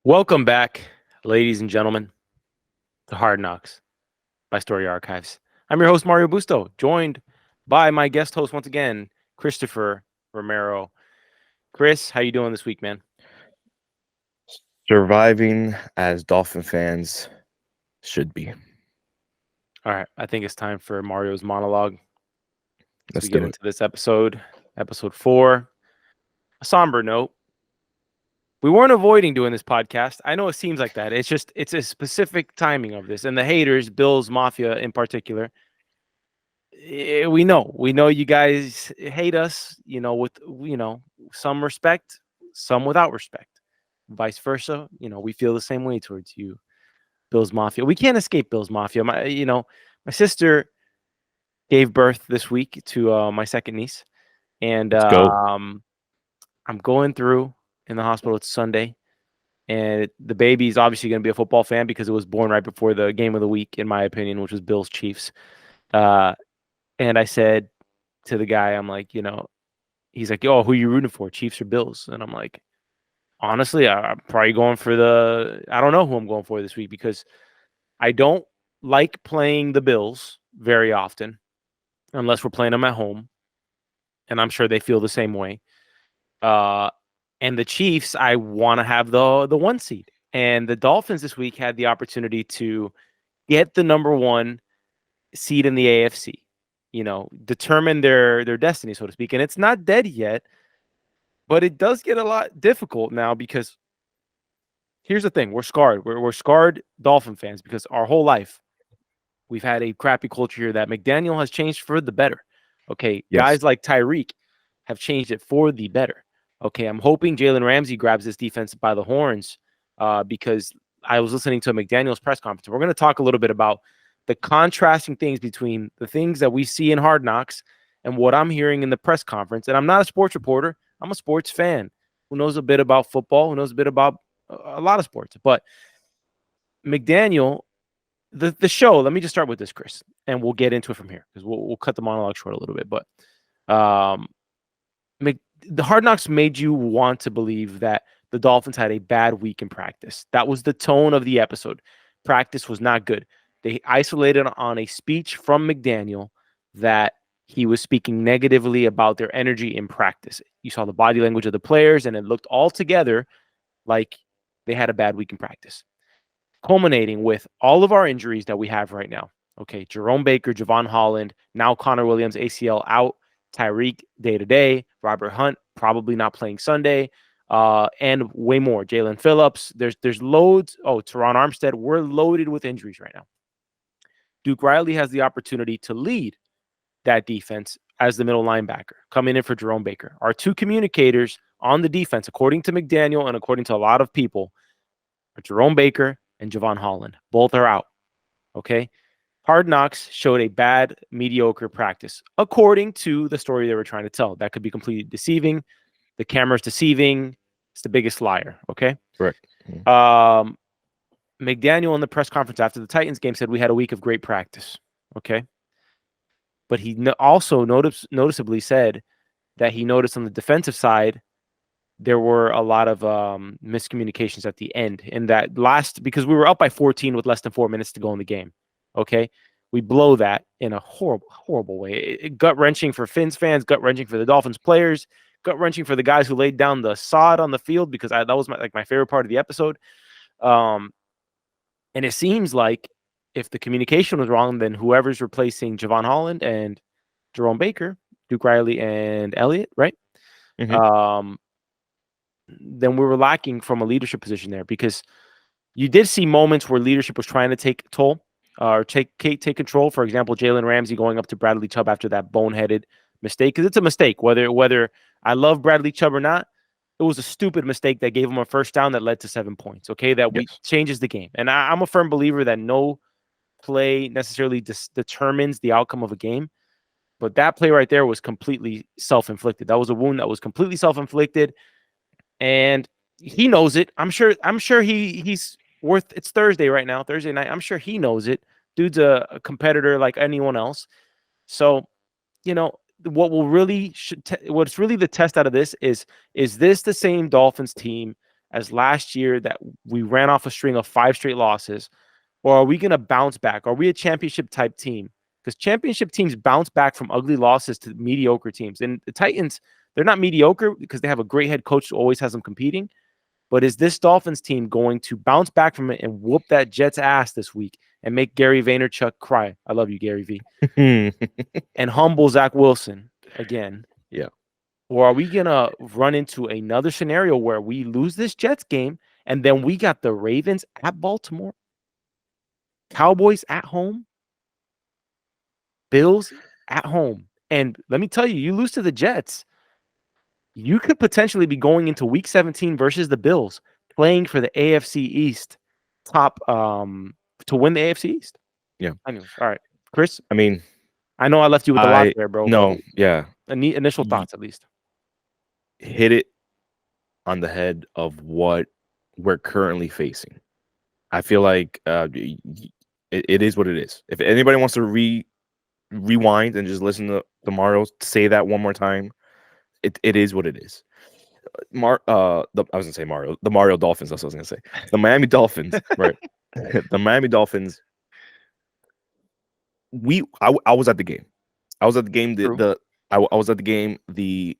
Welcome back, ladies and gentlemen, to Hard Knocks by Story Archives. I'm your host, Mario Busto, joined by my guest host once again, Christopher Romero. Chris, how you doing this week, man? Surviving as Dolphin fans should be. All right, I think it's time for Mario's monologue as we Let's get do it. into this episode 4. A somber note. We weren't avoiding doing this podcast. I know it seems like that. It's a specific timing of this. And the haters, Bills Mafia in particular, we know you guys hate us, with some respect, some without respect, vice versa. We feel the same way towards you, Bills Mafia. We can't escape Bills Mafia. My sister gave birth this week to my second niece, and Let's go. I'm going through in the hospital. It's Sunday, and the baby's obviously going to be a football fan because it was born right before the game of the week, in my opinion, which was Bills Chiefs. And I said to the guy, I'm like, he's like, "Oh, who are you rooting for, Chiefs or Bills?" And I'm like, honestly, I'm probably going for I don't know who I'm going for this week because I don't like playing the Bills very often unless we're playing them at home. And I'm sure they feel the same way. And the Chiefs, I want to have the 1 seed. And the Dolphins this week had the opportunity to get the number 1 seed in the AFC. Determine their destiny, so to speak. And it's not dead yet, but it does get a lot difficult now because here's the thing. We're scarred. We're scarred Dolphin fans because our whole life we've had a crappy culture here that McDaniel has changed for the better. Okay, Yes. guys like Tyreek have changed it for the better. Okay, I'm hoping Jalen Ramsey grabs this defense by the horns because I was listening to McDaniel's press conference. We're going to talk a little bit about the contrasting things between the things that we see in Hard Knocks and what I'm hearing in the press conference. And I'm not a sports reporter. I'm a sports fan who knows a bit about football, who knows a bit about a lot of sports. But McDaniel, the show, let me just start with this, Chris, and we'll get into it from here because we'll cut the monologue short a little bit. But the Hard Knocks made you want to believe that the Dolphins had a bad week in practice. That was the tone of the episode. Practice was not good. They isolated on a speech from McDaniel that he was speaking negatively about their energy in practice. You saw the body language of the players, and it looked altogether like they had a bad week in practice, culminating with all of our injuries that we have right now. Okay, Jerome Baker, Javon Holland, now Connor Williams, ACL out, Tyreek day-to-day, Robert Hunt probably not playing Sunday, and way more. Jalen Phillips, there's loads. Oh, Teron Armstead, we're loaded with injuries right now. Duke Riley has the opportunity to lead that defense as the middle linebacker, coming in for Jerome Baker. Our 2 communicators on the defense, according to McDaniel and according to a lot of people, are Jerome Baker and Javon Holland. Both are out. Okay. Hard Knocks showed a bad, mediocre practice, according to the story they were trying to tell. That could be completely deceiving. The camera's deceiving. It's the biggest liar. Okay. Correct. McDaniel in the press conference after the Titans game said we had a week of great practice. Okay. But he also noticeably said that he noticed on the defensive side there were a lot of miscommunications at the end in that because we were up by 14 with less than 4 minutes to go in the game. Okay. We blow that in a horrible, horrible way. Gut-wrenching for Fins fans, gut-wrenching for the Dolphins players, gut-wrenching for the guys who laid down the sod on the field because that was my favorite part of the episode. And it seems like if the communication was wrong, then whoever's replacing Javon Holland and Jerome Baker, Duke Riley and Elliott, right? Mm-hmm. Then we were lacking from a leadership position there because you did see moments where leadership was trying to take toll or take control. For example, Jalen Ramsey going up to Bradley Chubb after that boneheaded mistake, because it's a mistake. Whether I love Bradley Chubb or not, it was a stupid mistake that gave him a first down that led to 7 points. Okay, that Yes. changes the game. And I'm a firm believer that no play necessarily determines the outcome of a game. But that play right there was completely self-inflicted. That was a wound that was completely self-inflicted. And he knows it. I'm sure he's worth. It's Thursday right now, Thursday night. I'm sure he knows it. Dude's a competitor like anyone else. So, what will really what's really the test out of this is this the same Dolphins team as last year that we ran off a string of 5 straight losses, or are we going to bounce back? Are we a championship type team? Because championship teams bounce back from ugly losses to mediocre teams. And the Titans, they're not mediocre because they have a great head coach who always has them competing. But is this Dolphins team going to bounce back from it and whoop that Jets ass this week and make Gary Vaynerchuk cry? I love you, Gary V. And humble Zach Wilson again? Yeah. Or are we going to run into another scenario where we lose this Jets game and then we got the Ravens at Baltimore, Cowboys at home, Bills at home? And let me tell you, you lose to the Jets, you could potentially be going into week 17 versus the Bills, playing for the AFC East top to win the AFC East. Yeah. Anyways, all right. Chris, I mean, I know I left you with a lot there, bro. No, yeah. Initial thoughts, at least. Hit it on the head of what we're currently facing. I feel like it is what it is. If anybody wants to rewind and just listen to Mario say that one more time, it is what it is. I was gonna say Mario, the Mario Dolphins. That's what I was gonna say. The Miami Dolphins, right? The Miami Dolphins. I was at the game. I was at the game. I was at the game. The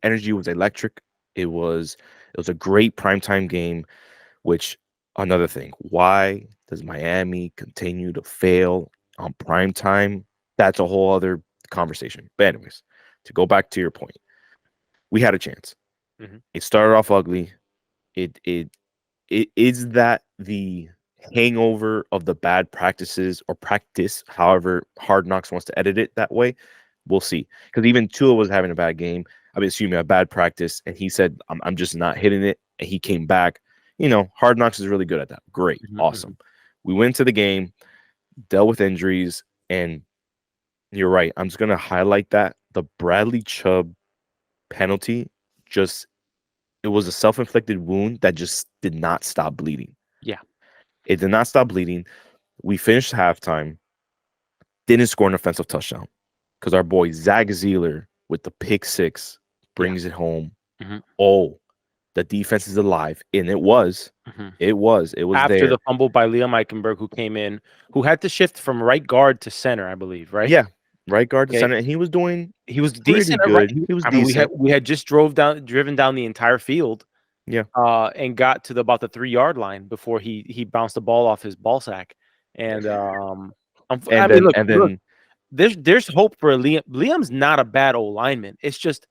energy was electric. It was a great primetime game. Which, another thing, why does Miami continue to fail on primetime? That's a whole other conversation. But anyways, to go back to your point, we had a chance. Mm-hmm. It started off ugly. It is that the hangover of the bad practices or practice, however Hard Knocks wants to edit it that way. We'll see. Because even Tua was having a bad game. I mean, excuse me, a bad practice, and he said, "I'm just not hitting it." And he came back. You know, Hard Knocks is really good at that. Great, awesome. We went to the game, dealt with injuries, and you're right. I'm just gonna highlight that the Bradley Chubb penalty it was a self-inflicted wound that just did not stop bleeding. Yeah. It did not stop bleeding. We finished halftime, didn't score an offensive touchdown because our boy Zach Zeeler with the pick six brings it home. Oh, the defense is alive. And it was. It was after there. The fumble by Liam Eichenberg, who came in, who had to shift from right guard to center, I believe, right? Yeah. Right guard to center, and he was decent. Good. Right. He was decent. We had just driven down the entire field, and got to about the 3-yard line before he bounced the ball off his ball sack, and look, there's hope for Liam. Liam's not a bad old lineman. It's just,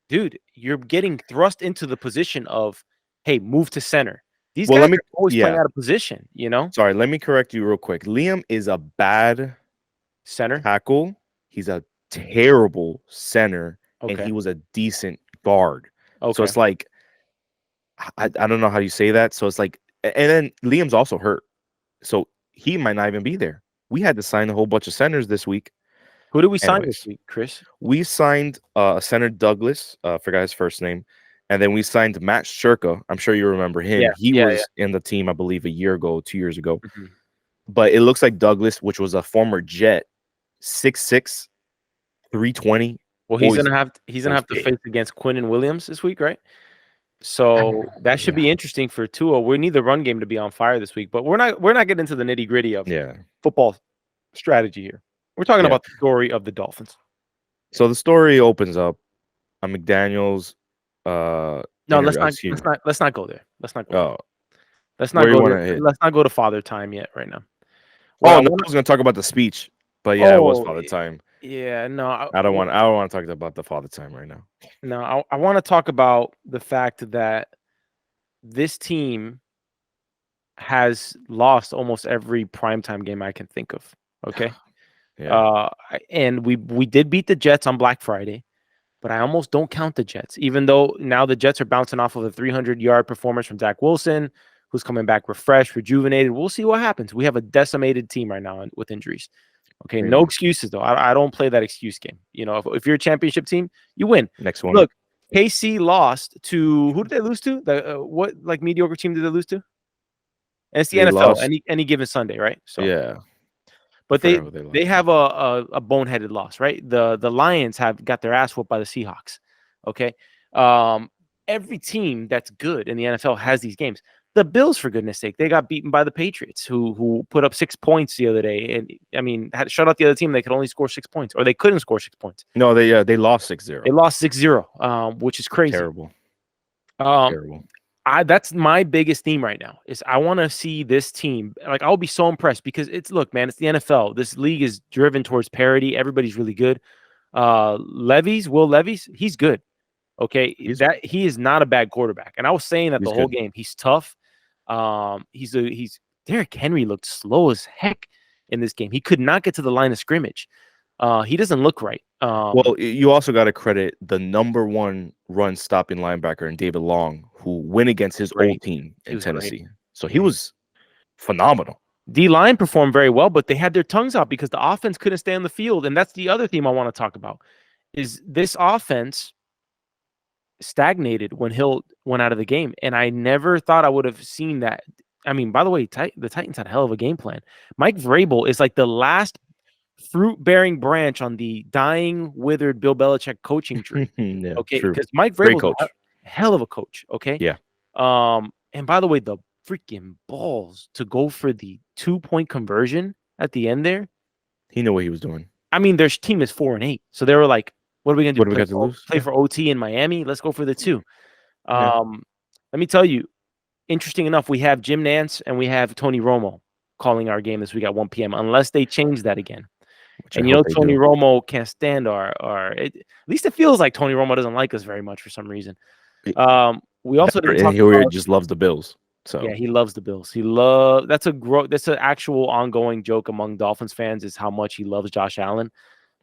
dude, you're getting thrust into the position of, hey, move to center. These guys are always playing out of position, you know. Sorry, let me correct you real quick. Liam is a bad center tackle. He's a terrible center, and he was a decent guard. So it's like, I don't know how you say that. So it's like, and then Liam's also hurt, so he might not even be there. We had to sign a whole bunch of centers this week. Who did we sign this week, Chris? We signed center Douglas, forgot his first name, and then we signed Matt Shurka. I'm sure you remember him. He was in the team, I believe, 2 years ago. But it looks like Douglas, which was a former Jet, 6'6", 320. Well, he's gonna have to face against Quinnen Williams this week, right? So that should be interesting for Tua. We need the run game to be on fire this week, but we're not getting into the nitty gritty of football strategy here. We're talking about the story of the Dolphins. So the story opens up on McDaniel's. No, let's not go there. Let's not go. Oh, let's not go there. Let's not go to Father Time yet right now. Well, I was going to talk about the speech, but it was Father Time. Yeah, no, I don't want to talk about the Father Time right now. No, I want to talk about the fact that this team has lost almost every primetime game I can think of. Okay. And we did beat the Jets on Black Friday, but I almost don't count the Jets, even though now the Jets are bouncing off of a 300-yard performance from Zach Wilson, who's coming back refreshed, rejuvenated. We'll see what happens. We have a decimated team right now with injuries. Okay, no excuses, though. I don't play that excuse game. You know, if you're a championship team, you win. Next one. Look, KC lost to, who did they lose to? What mediocre team did they lose to? And it's the NFL, any given Sunday, right? So but they have a boneheaded loss, right? The Lions have got their ass whooped by the Seahawks. Okay. every team that's good in the NFL has these games. The Bills, for goodness sake, they got beaten by the Patriots, who put up 6 points the other day, and I mean, had to shut out the other team. They could only score 6 points, or they couldn't score 6 points. No, they lost 6-0. They lost 6-0, which is crazy. Terrible. Um, Terrible. that's my biggest theme right now. Is I want to see this team. Like, I'll be so impressed because look, man, it's the NFL. This league is driven towards parity. Everybody's really good. Will Levis, he's good. Okay, he is not a bad quarterback, and I was saying that the whole game. He's tough. He's Derrick Henry looked slow as heck in this game. He could not get to the line of scrimmage. He doesn't look right. Well, you also got to credit the #1 run stopping linebacker in David Long, who went against his old team in Tennessee. Great. So he was phenomenal. D-line performed very well, but they had their tongues out because the offense couldn't stay on the field, and that's the other theme I want to talk about. Is this offense stagnated when Hill went out of the game, and I never thought I would have seen that. I mean, by the way, the Titans had a hell of a game plan. Mike Vrabel is like the last fruit-bearing branch on the dying, withered Bill Belichick coaching tree. Yeah, okay, because Mike Vrabel's a hell of a coach. Okay, yeah. And by the way, the freaking balls to go for the 2-point conversion at the end there. He knew what he was doing. I mean, their team is 4-8, so they were like, "What are we gonna do? What do we got to lose? Play for OT in Miami? Let's go for the 2." Let me tell you, interesting enough, we have Jim Nantz and we have Tony Romo calling our game this week at 1 p.m. Unless they change that again. And you know, Tony Romo can't stand at least it feels like Tony Romo doesn't like us very much for some reason. We also just loves the Bills. So yeah, he loves the Bills. That's an actual ongoing joke among Dolphins fans is how much he loves Josh Allen.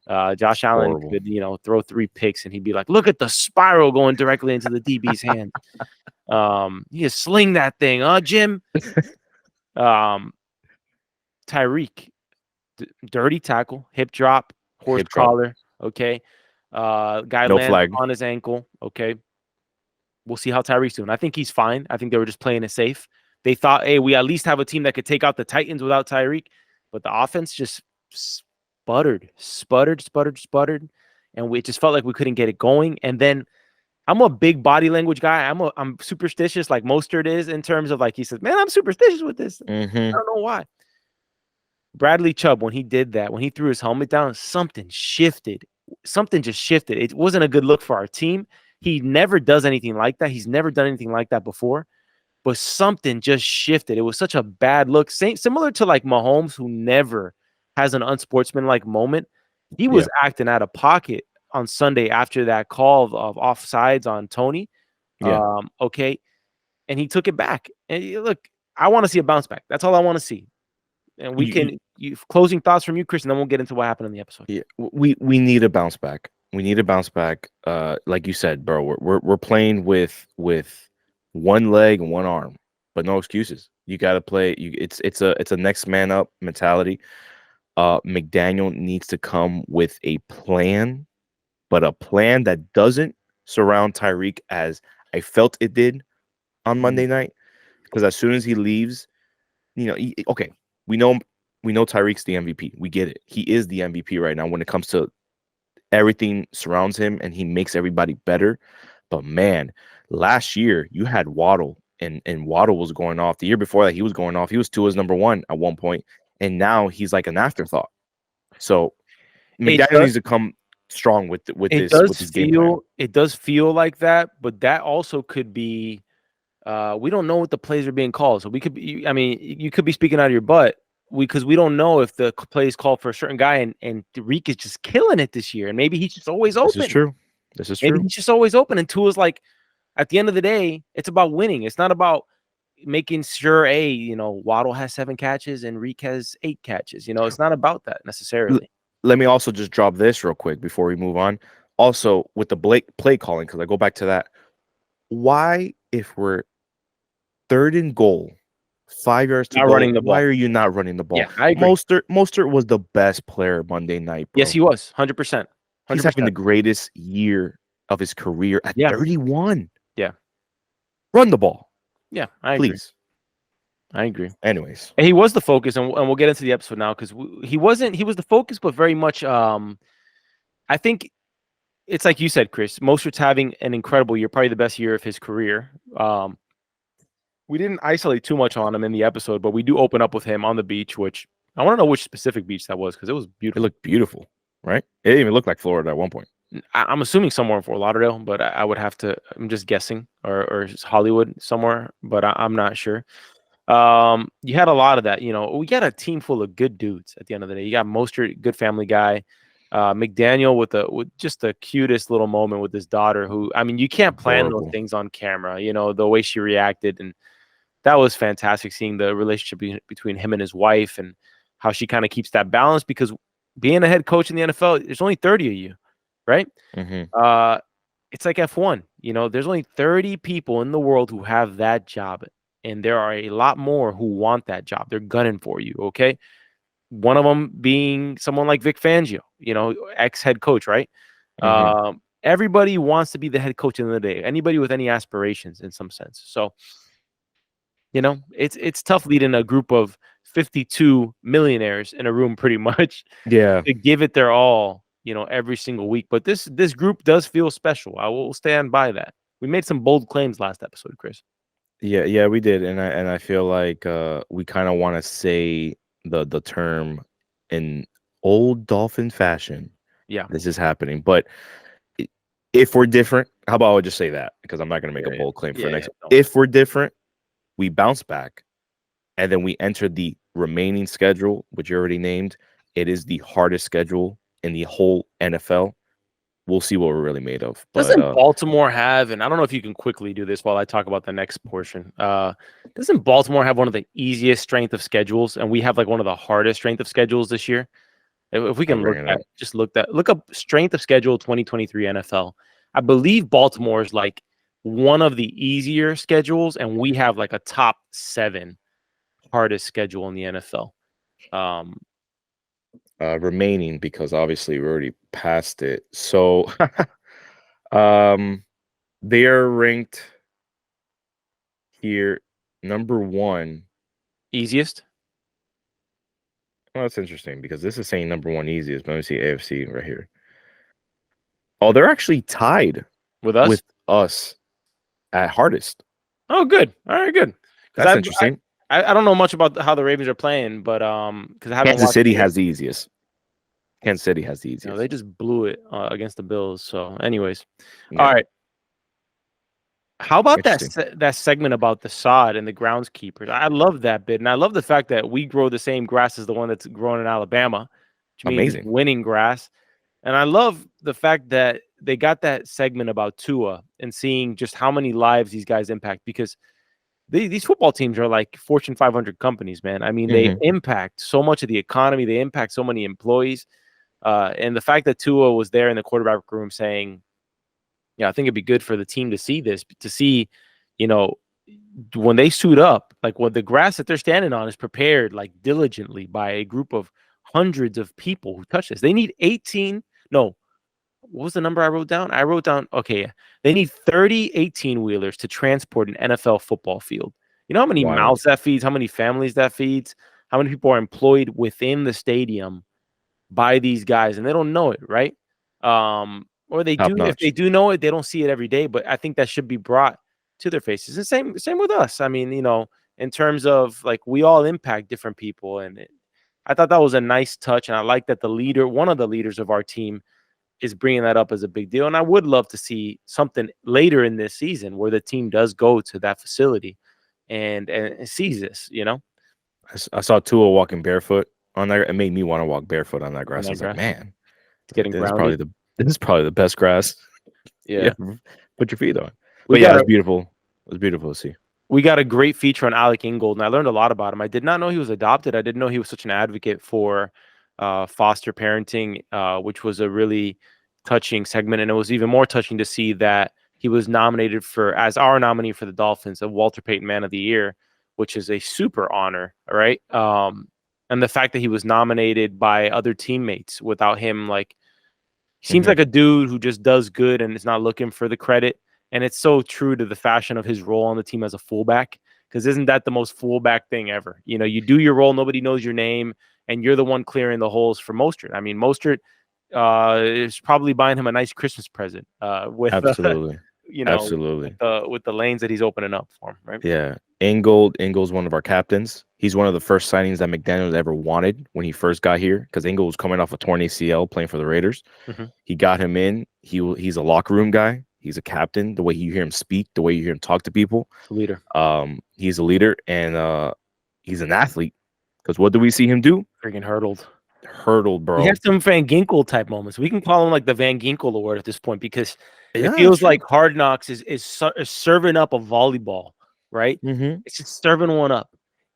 Josh Allen could, throw 3 picks and he'd be like, "Look at the spiral going directly into the DB's hand." You just sling that thing, Jim. Tyreek, dirty tackle, hip drop, horse collar. Okay, guy lands on his ankle. Okay, we'll see how Tyreek's doing. I think he's fine. I think they were just playing it safe. They thought, hey, we at least have a team that could take out the Titans without Tyreek, but the offense just sputtered, and it just felt like we couldn't get it going. And then I'm a big body language guy. I'm superstitious, like Mostert is, in terms of, like, he says, "Man, I'm superstitious with this." I don't know why. Bradley Chubb, when he did that, when he threw his helmet down, something shifted. Something just shifted. It wasn't a good look for our team. He never does anything like that. He's never done anything like that before. But something just shifted. It was such a bad look. Similar to like Mahomes, who never has an unsportsmanlike moment. He was acting out of pocket on Sunday after that call of offsides on Tony. Okay. And he took it back. And look, I want to see a bounce back. That's all I want to see. And closing thoughts from you, Chris, and then we'll get into what happened in the episode. Yeah, we need a bounce back. We need a bounce back. Like you said, bro, we're playing with one leg and one arm, but no excuses. You got to play. It's a next man up mentality. McDaniel needs to come with a plan, but a plan that doesn't surround Tyreek as I felt it did on Monday night. Because as soon as he leaves, we know Tyreek's the MVP. We get it. He is the MVP right now when it comes to everything surrounds him and he makes everybody better. But man, last year you had Waddle and Waddle was going off. The year before that, he was going off. He was Tua's #1 at one point, and now he's like an afterthought. So McDaniel needs to come strong with his game plan. It does feel like that, but that also could be. We don't know what the plays are being called, so we could be. I mean, you could be speaking out of your butt because we don't know if the play is called for a certain guy, and Tyreek is just killing it this year, and maybe he's just always open. This is true. Maybe he's just always open, and Tua's like, at the end of the day, it's about winning. It's not about making sure Waddle has 7 catches and Reek has 8 catches. It's not about that necessarily. Let me also just drop this real quick before we move on. Also, with the play calling, because I go back to that. Why, if we're 3rd and goal, 5 yards to go, running the ball. Why are you not running the ball? Yeah, I agree. Mostert was the best player Monday night, bro. Yes, he was. 100%. He's having the greatest year of his career at 31. Yeah. Run the ball. Yeah, I agree. Please. I agree. Anyways. And he was the focus, and we'll get into the episode now because he was the focus, but very much I think it's like you said, Chris. Mostert's having an incredible year, probably the best year of his career. We didn't isolate too much on him in the episode, but we do open up with him on the beach, which I want to know which specific beach that was because it was It beautiful. looked beautiful, right? It didn't even look like Florida at one point. I'm assuming somewhere in Fort Lauderdale, but I would have to. I'm just guessing, or it's Hollywood somewhere, but I'm not sure. You had a lot of that. We got a team full of good dudes at the end of the day. You got Mostert, good family guy. McDaniel with just the cutest little moment with his daughter, who, I mean, you can't plan those Adorable. things on camera. The way she reacted, and that was fantastic. Seeing the relationship between him and his wife, and how she kind of keeps that balance, because being a head coach in the NFL, there's only 30 of you, right? Hmm. It's like F1. There's only 30 people in the world who have that job, and there are a lot more who want that job. They're gunning for you, okay? One of them being someone like Vic Fangio, ex-head coach, right? Hmm. Everybody wants to be the head coach in the day. Anybody with any aspirations in some sense. So, it's tough leading a group of 52 millionaires in a room pretty much Yeah, to give it their all, every single week. But this group does feel special. I will stand by that. We made some bold claims last episode, Chris. yeah, we did, and I feel like we kind of want to say the term in old Dolphin fashion. Yeah. This is happening, but i- if we're different, how about I just say that because I'm not going to make a Yeah, bold claim for yeah, next. no. If we're different, we bounce back, and then we enter the remaining schedule, which you already named. It is the hardest schedule in the whole NFL. We'll see what we're really made of. But Doesn't Baltimore have, and I don't know if you can quickly do this while I talk about the next portion. Doesn't Baltimore have one of the easiest strength of schedules, and we have like one of the hardest strength of schedules this year? If we I'll can bring it up. look up strength of schedule 2023 NFL. I believe Baltimore is like one of the easier schedules, and we have like a top 7 hardest schedule in the NFL. Um, Remaining because obviously we already passed it. So um they are ranked here number one. Easiest Oh, that's interesting because this is saying number one easiest, but let me see AFC right here. Oh, they're actually tied with us. with us at hardest. Oh, good. All right, good. That's Because interesting. I don't know much about how the Ravens are playing, but because I haven't Kansas watched the City game. has the easiest. Kansas City has the They easiest. just blew it against the Bills. So, anyways, all Yeah, right. How about interesting. that segment about the sod and the groundskeepers? I love that bit, and I love the fact that we grow the same grass as the one that's grown in Alabama, which means it's Amazing. winning grass. And I love the fact that they got that segment about Tua and seeing just how many lives these guys impact, because these football teams are like Fortune 500 companies, man. I mean, they Hmm. impact so much of the economy. They impact so many employees. And the fact that Tua was there in the quarterback room saying, yeah, I think it'd be good for the team to see this, to see, you know, when they suit up, like when the grass that they're standing on is prepared like diligently by a group of hundreds of people who touch this. They need 18. No, what was the number I wrote down? I wrote down, okay, yeah, they need 30 18 wheelers to transport an NFL football field. You know how many Wild. mouths that feeds, how many families that feeds, how many people are employed within the stadium by these guys, and they don't know it, right? Or they Top do. If they notch. do know it, they don't see it every day. But I think that should be brought to their faces. And same with us. I mean, in terms of like we all impact different people, and I thought that was a nice touch, and I like that one of the leaders of our team, is bringing that up as a big deal. And I would love to see something later in this season where the team does go to that facility and sees this. I saw Tua walking barefoot on there. It made me want to walk barefoot on that On grass. I that was like, grass, man, it's like getting groundy. this is probably the best grass you Yeah, ever put your feet on. we But yeah, got it's a beautiful. It was beautiful to see. we got a great feature on Alec Ingold, and I learned a lot about him. I did not know he was adopted. I didn't know he was such an advocate for foster parenting, which was a really touching segment. And it was even more touching to see that he was nominated as our nominee for the Dolphins, a Walter Payton Man of the Year, which is a super honor, right? And the fact that he was nominated by other teammates without him, like, he seems Hmm. like a dude who just does good and is not looking for the credit. And it's so true to the fashion of his role on the team as a fullback. Because isn't that the most fullback thing ever? You do your role, nobody knows your name, and you're the one clearing the holes for Mostert. I mean, Mostert, is probably buying him a nice Christmas present. With Absolutely. you know, Absolutely. with the lanes that he's opening up for him, right? Yeah. Ingold's one of our captains. He's one of the first signings that McDaniels ever wanted when he first got here because Ingold was coming off a torn ACL playing for the Raiders. Mhm. He got him in. He's a locker room guy. He's a captain. The way you hear him speak, the way you hear him talk to people, It's a leader, he's a leader and he's an athlete. Because what do we see him do? freaking hurdled. Hurdle, He bro. has some Van Ginkel type moments. We can call him like the Van Ginkel award at this point because it Yeah, that's feels true. like Hard Knocks is serving up a volleyball, right? Mm-hmm. It's just serving one up.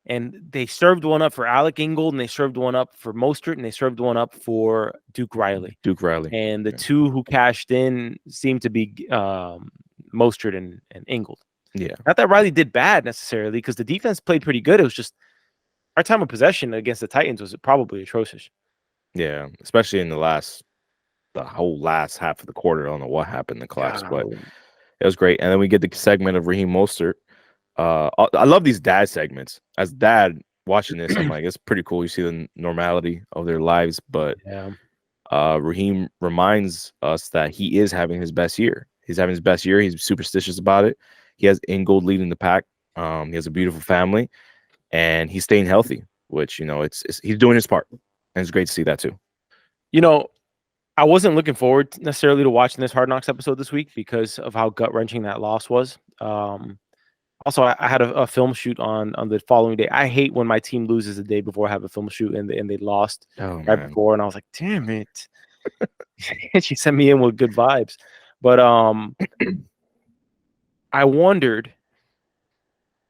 And they served one up for Alec Ingold, and they served one up for Mostert, and they served one up for Duke Riley. Duke Riley. And the Yeah. two who cashed in seemed to be Mostert and Ingold. Yeah. Not that Riley did bad necessarily, because the defense played pretty good. It was just our time of possession against the Titans was probably atrocious. Yeah. Especially in the whole last half of the quarter. I don't know what happened in the collapse, but it was great. And then we get the segment of Raheem Mostert. I love these dad segments. As dad watching this, I'm like, it's pretty cool. You see the normality of their lives, but Yeah. Raheem reminds us that he is having his best year. He's having his best year. He's superstitious about it. He has Ingold leading the pack. He has a beautiful family, and he's staying healthy. Which it's he's doing his part, and it's great to see that too. You know, I wasn't looking forward necessarily to watching this Hard Knocks episode this week because of how gut wrenching that loss was. Also, I had a film shoot on the following day. I hate when my team loses the day before I have a film shoot and they lost Oh right man, before, and I was like, damn it. She sent me in with good vibes. But I wondered,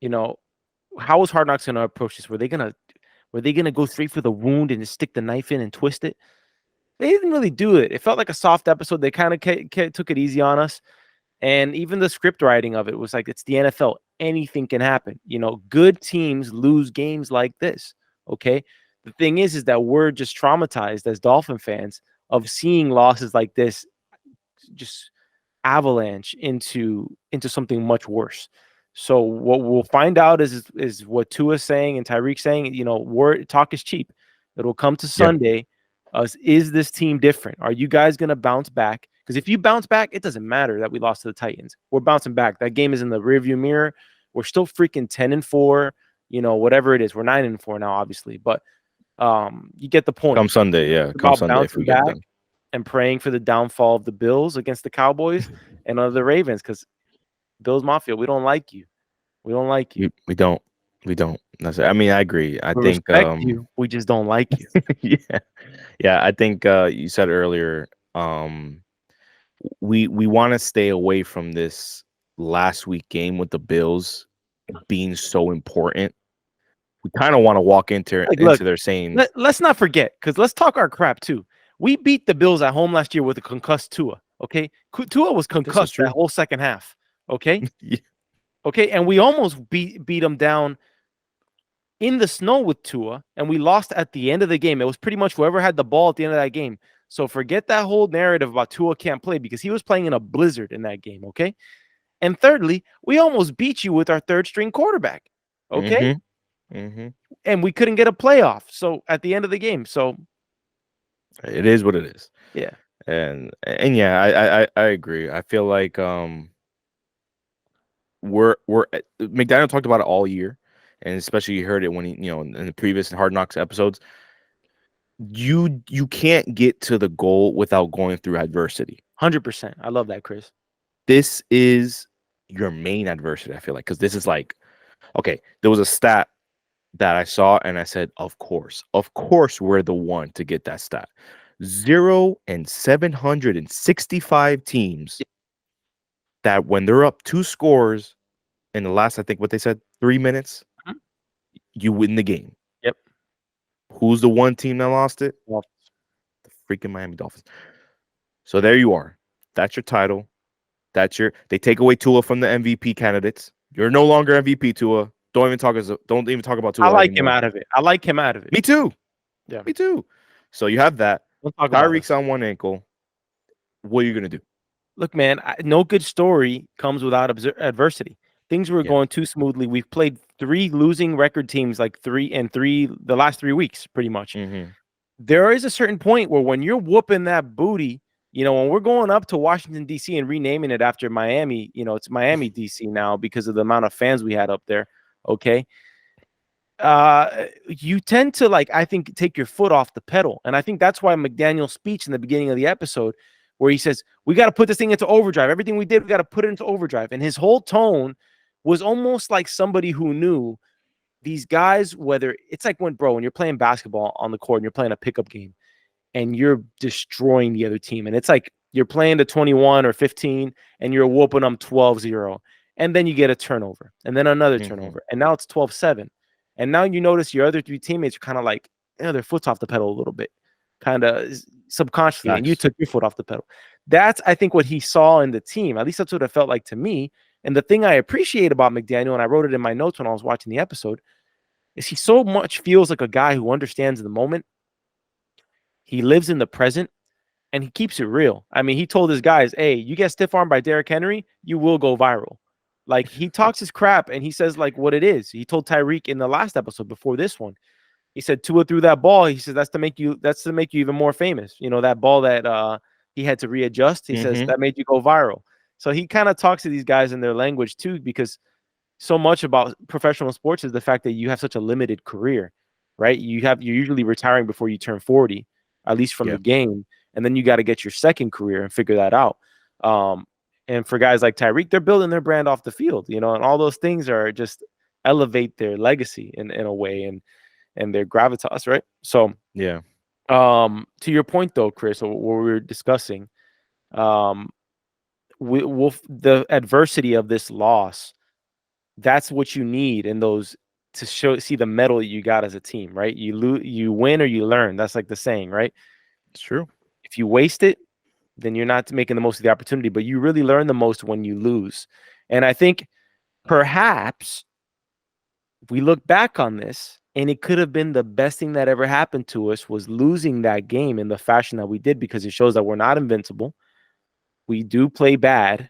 how was Hard Knocks gonna approach this? Were they gonna go straight for the wound and just stick the knife in and twist it? They didn't really do it. It felt like a soft episode. They kind of took it easy on us. And even the script writing of it was like, it's the NFL. Anything can happen. Good teams lose games like this. Okay. The thing is that we're just traumatized as Dolphin fans of seeing losses like this just avalanche into something much worse. So what we'll find out is what Tua's saying and Tyreek saying, word talk is cheap. It'll come to yeah, Sunday. Is this team different? Are you guys going to bounce back? Because if you bounce back, it doesn't matter that we lost to the Titans. We're bouncing back. That game is in the rearview mirror. We're still freaking 10-4, whatever it is. We're 9-4 now, obviously, but you get the point. come Sunday, yeah, It's come about Sunday if we bouncing get back them. and praying for the downfall of the Bills against the Cowboys and of the Ravens, because Bills Mafia, we don't like you. We don't like you. We don't. That's it. I mean, I agree. I We think respect you. We just don't like you. yeah. I think you said earlier. We want to stay away from this last week game with the Bills being so important. We kind of want to walk into Look, there saying, let's not forget, because let's talk our crap too. We beat the Bills at home last year with a concussed Tua. Okay, Tua was concussed true. that whole second half. Okay, yeah, okay, and we almost beat them down in the snow with Tua, and we lost at the end of the game. It was pretty much whoever had the ball at the end of that game. So forget that whole narrative about Tua can't play, because he was playing in a blizzard in that game. Okay, and thirdly, we almost beat you with our third string quarterback. Okay. And we couldn't get a playoff. So at the end of the game. So it is what it is. yeah. And yeah, I agree. I feel like we're McDaniel talked about it all year, and especially you heard it when he in the previous Hard Knocks episodes. You can't get to the goal without going through adversity. 100%. I love that, Chris. This is your main adversity, I feel like, because this is like, okay, there was a stat that I saw and I said, of course, we're the one to get that stat. 0 and 765 teams that when they're up 2 scores in the last, I think what they said, 3 minutes, you win the game. Yep. Who's the one team that lost it? Well, The freaking Miami Dolphins. So there you are. That's your title. They take away Tua from the MVP candidates. You're no longer MVP, Tua. Don't even talk about Tua. I like anymore. him out of it. I like him out of it. Me too. Yeah. Me too. So you have that. Don't talk about Tyreek's on one ankle. What are you gonna do? Look, man, no good story comes without adversity. Things were going too smoothly. We've played 3 losing record teams, like 3 and 3 the last 3 weeks, pretty much. there is a certain point where when you're whooping that booty, when we're going up to Washington, D.C. and renaming it after Miami, it's Miami, D.C. now because of the amount of fans we had up there. Okay. You tend to, like, I think, take your foot off the pedal. And I think that's why McDaniel's speech in the beginning of the episode, where he says, we got to put this thing into overdrive. Everything we did, we got to put it into overdrive. And his whole tone was almost like somebody who knew these guys, whether it's like when you're playing basketball on the court and you're playing a pickup game and you're destroying the other team. And it's like you're playing to 21 or 15 and you're whooping them 12-0. And then you get a turnover and then another turnover. And now it's 12-7. And now you notice your other three teammates are kind of like, their foot's off the pedal a little bit, kind of subconsciously. Nice. And you took your foot off the pedal. That's, I think, what he saw in the team. At least that's what it felt like to me. And the thing I appreciate about McDaniel, and I wrote it in my notes when I was watching the episode, is he so much feels like a guy who understands the moment. He lives in the present and he keeps it real. I mean, he told his guys, hey, you get stiff armed by Derrick Henry, you will go viral. Like, he talks his crap and he says like what it is. He told Tyreek in the last episode before this one, he said Tua threw that ball. He said that's to make you even more famous. That ball that he had to readjust. He says that made you go viral. So he kind of talks to these guys in their language too, because so much about professional sports is the fact that you have such a limited career, right? You're usually retiring before you turn 40, at least from the game. And then you got to get your second career and figure that out. And for guys like Tyreek, they're building their brand off the field, and all those things are just elevate their legacy in a way and their gravitas, right? So, to your point though, Chris, what we were discussing, the adversity of this loss, that's what you need in those to see the medal you got as a team, right? You win or you learn. That's like the saying, right? It's true. If you waste it, then you're not making the most of the opportunity, but you really learn the most when you lose. And I think perhaps we look back on this and it could have been the best thing that ever happened to us was losing that game in the fashion that we did, because it shows that we're not invincible. We do play bad.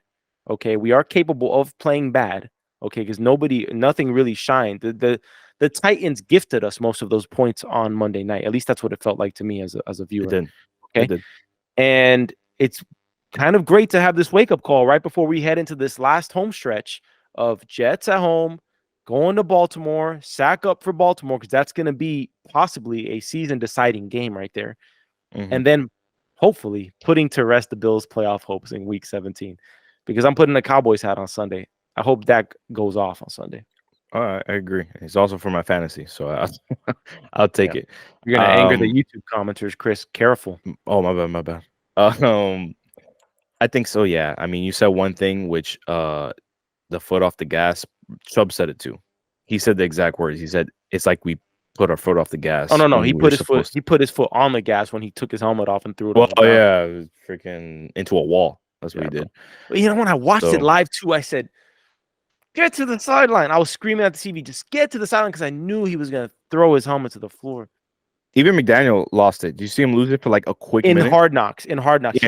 Okay. We are capable of playing bad. Okay. Because nothing really shined. The Titans gifted us most of those points on Monday night. At least that's what it felt like to me as a viewer. It did. Okay. It did. And it's kind of great to have this wake-up call right before we head into this last home stretch of Jets at home, going to Baltimore, sack up for Baltimore, because that's going to be possibly a season-deciding game right there. And then hopefully putting to rest the Bills' playoff hopes in Week 17, because I'm putting a Cowboys hat on Sunday. I hope Dak goes off on Sunday. I agree. It's also for my fantasy, so I'll take it. You're going to anger the YouTube commenters, Chris. Careful. Oh, my bad. I think so, yeah. I mean, you said one thing, which the foot off the gas, Chubb said it too. He said the exact words. He said, it's like we put our foot off the gas. Oh, no. He put his foot on the gas when he took his helmet off and threw it. Oh, yeah. It was freaking into a wall. That's what he did. But when I watched it live too, I said, get to the sideline. I was screaming at the TV, just get to the sideline, because I knew he was going to throw his helmet to the floor. Even McDaniel lost it. Did you see him lose it for like a quick minute? In Hard Knocks. Yeah, in Hard Knocks.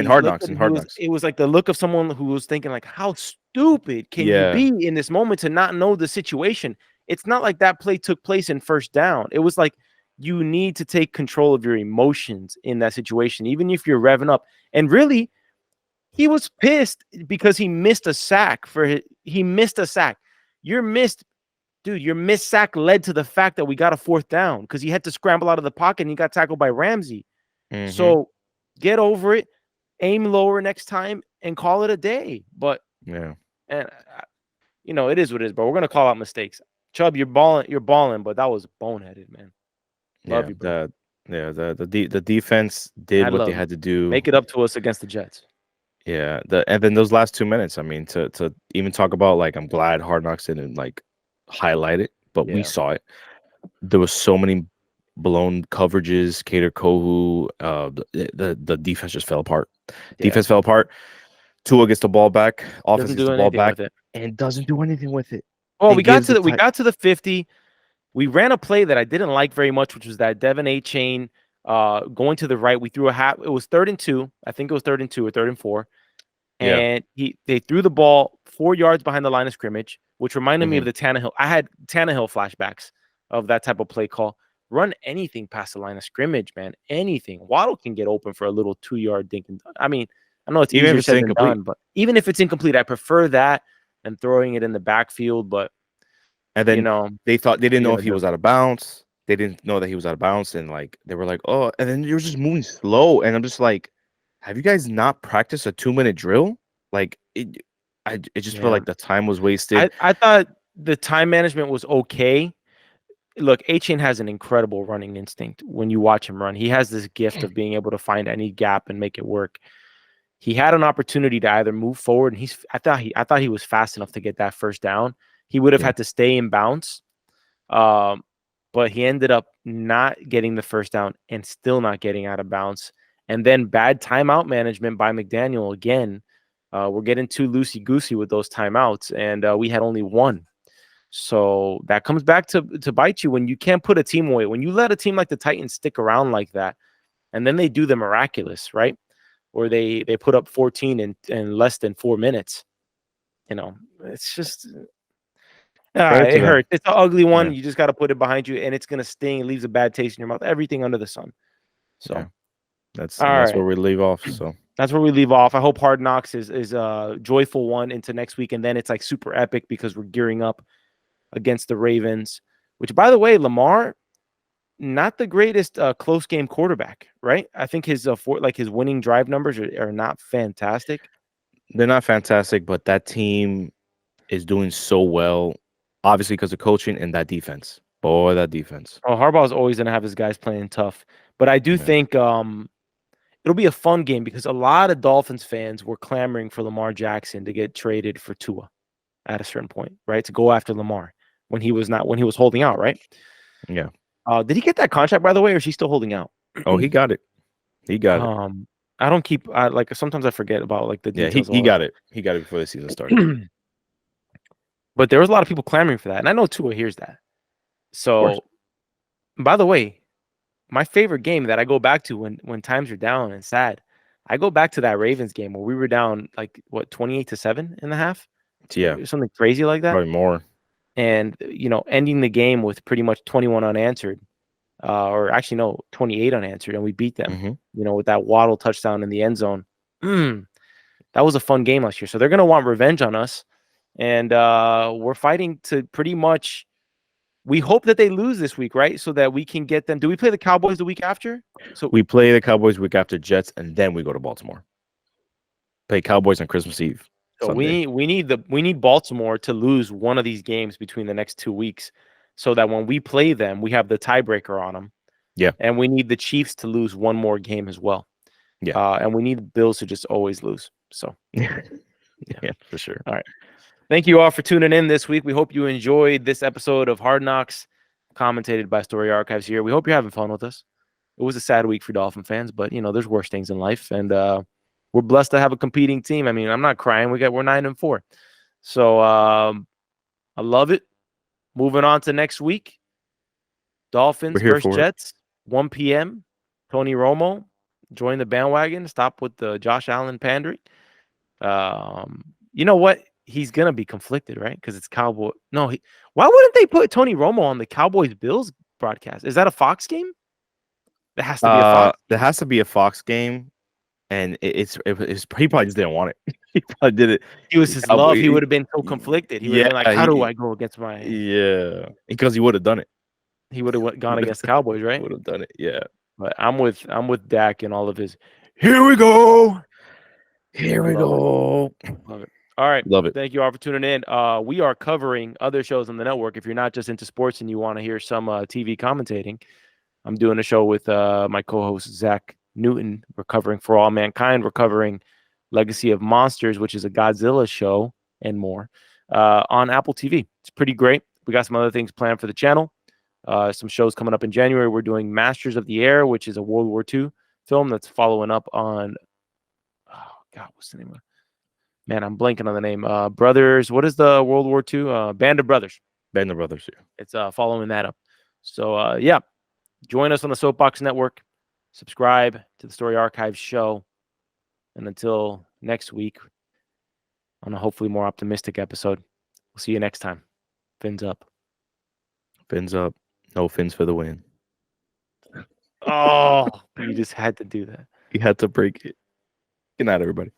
It was like the look of someone who was thinking like, how stupid can you be in this moment to not know the situation? It's not like that play took place in first down. It was like you need to take control of your emotions in that situation, even if you're revving up. And really, he was pissed because he missed a sack. He missed a sack. Your missed sack led to the fact that we got a fourth down because he had to scramble out of the pocket and he got tackled by Ramsey. So get over it, aim lower next time, and call it a day. But it is what it is. But we're gonna call out mistakes. Chubb, you're balling, but that was boneheaded, man. Love you, bro. The defense did what they had to do. Make it up to us against the Jets. Yeah, and then those last 2 minutes. I mean, to even talk about, like, I'm glad Hard Knocks didn't like highlight it, but we saw it. There was so many blown coverages. Cater Kohu, the defense just fell apart. Defense fell apart. Tua gets the ball back. Offense gets the ball back, and doesn't do anything with it. Well, we got to the 50. We ran a play that I didn't like very much, which was that Devin A. Chain going to the right. We threw a half. It was 3rd and 2. I think it was 3rd and 2 or 3rd and 4. And they threw the ball 4 yards behind the line of scrimmage, which reminded me of the Tannehill. I had Tannehill flashbacks of that type of play call. run anything past the line of scrimmage, man. Anything. Waddle can get open for a little 2-yard dink and dunk. I mean, I know it's Even if easier it's said than incomplete. done, but even if it's incomplete, I prefer that than throwing it in the backfield. But And you then know, they thought they what didn't are you know if gonna he do? was out of bounds. They didn't know that he was out of bounds, and like they were like, "Oh," and then you're just moving slow, and I'm just like, "Have you guys not practiced a 2-minute drill?" Like it just felt Yeah. like the time was wasted. I thought the time management was okay. Look, A-Chain has an incredible running instinct when you watch him run. He has this gift of being able to find any gap and make it work. He had an opportunity to either move forward, and I thought he was fast enough to get that first down. He would have Yeah, had to stay in bounds, um, but he ended up not getting the first down and still not getting out of bounds. And then bad timeout management by McDaniel again. We're getting too loosey goosey with those timeouts, and we had only one. So that comes back to bite you when you can't put a team away. When you let a team like the Titans stick around like that, and then they do the miraculous, right? Or they put up 14 in less than 4 minutes. You know, it's just fair to it them. hurts. It's an ugly one. Yeah, You just got to put it behind you, and it's gonna sting. It leaves a bad taste in your mouth. Everything under the sun. So, yeah. all That's right, where we leave off. So that's where we leave off. I hope Hard Knocks is a joyful one into next week, and then it's like super epic because we're gearing up against the Ravens. Which, by the way, Lamar, not the greatest close game quarterback, right? I think his his winning drive numbers are not fantastic. they're not fantastic, but that team is doing so well, obviously because of coaching and that defense. Boy, that defense. Oh, Harbaugh's always going to have his guys playing tough, but I do Yeah. think it'll be a fun game because a lot of Dolphins fans were clamoring for Lamar Jackson to get traded for Tua at a certain point, right? To go after Lamar when he was holding out, right? Yeah. Did he get that contract by the way, or is he still holding out? Oh, he got it. He got it. I don't keep like sometimes I forget about like the Yeah, details of he all got it. He got it before the season started. Of that. But there was a lot of people clamoring for that, and I know Tua hears that. course. So, by the way, my favorite game that I go back to when times are down and sad, I go back to that Ravens game where we were down like what 28-7 in the half, Yeah, something crazy like that, probably more. and ending the game with pretty much 21 unanswered, or actually no 28 unanswered, and we beat them. Hmm. With that Waddle touchdown in the end zone. That was a fun game last year. So they're gonna want revenge on us, and we're fighting to pretty much. We hope that they lose this week, right? So that we can get them. Do we play the Cowboys the week after? So We play the Cowboys week after Jets, and then we go to Baltimore. Play Cowboys on Christmas Eve, So we Sunday. need we need Baltimore to lose one of these games between the next 2 weeks, so that when we play them, we have the tiebreaker on them. Yeah, And we need the Chiefs to lose one more game as well. yeah, And we need the Bills to just always lose. So yeah, yeah. for sure. All right. Thank you all for tuning in this week. We hope you enjoyed this episode of Hard Knocks, commentated by Story Archives here. We hope you're having fun with us. It was a sad week for Dolphin fans, but there's worse things in life, and we're blessed to have a competing team. I mean, I'm not crying. We're 9-4, so I love it. Moving on to next week, We're Dolphins here versus for it. Jets, 1 p.m. Tony Romo, join the bandwagon. Stop with the Josh Allen pandering. You know what? He's gonna be conflicted, right? Because it's Cowboy. No, why wouldn't they put Tony Romo on the Cowboys Bills broadcast? Is that a Fox game? It has to be a Fox. There has to be a Fox game, and it's he probably just didn't want it. He probably did it. He was his love. He would have been so conflicted. He would have Yeah, been like, "How do I go against my?" yeah, because he would have done it. He would have gone against the Cowboys, right? Would have done it. Yeah. But I'm with Dak and all of his. Here we go. Here I we love it. go. Love it. All right. Love it. Thank you all for tuning in. We are covering other shows on the network. If you're not just into sports and you want to hear some TV commentating, I'm doing a show with my co-host Zach Newton. We're covering For All Mankind. We're covering Legacy of Monsters, which is a Godzilla show, and more on Apple TV. It's pretty great. We got some other things planned for the channel. Some shows coming up in January. We're doing Masters of the Air, which is a World War II film that's following up on. Oh God, what's the name of? Man, I'm blanking on the name. Brothers. What is the World War II? Band of Brothers. Band of Brothers here. It's following that up. So yeah, join us on the Soapbox Network. Subscribe to the Story Archives show. And until next week, on a hopefully more optimistic episode, we'll see you next time. Fins up. Fins up. No fins for the win. Oh, you just had to do that. He had to break it. Good night, everybody.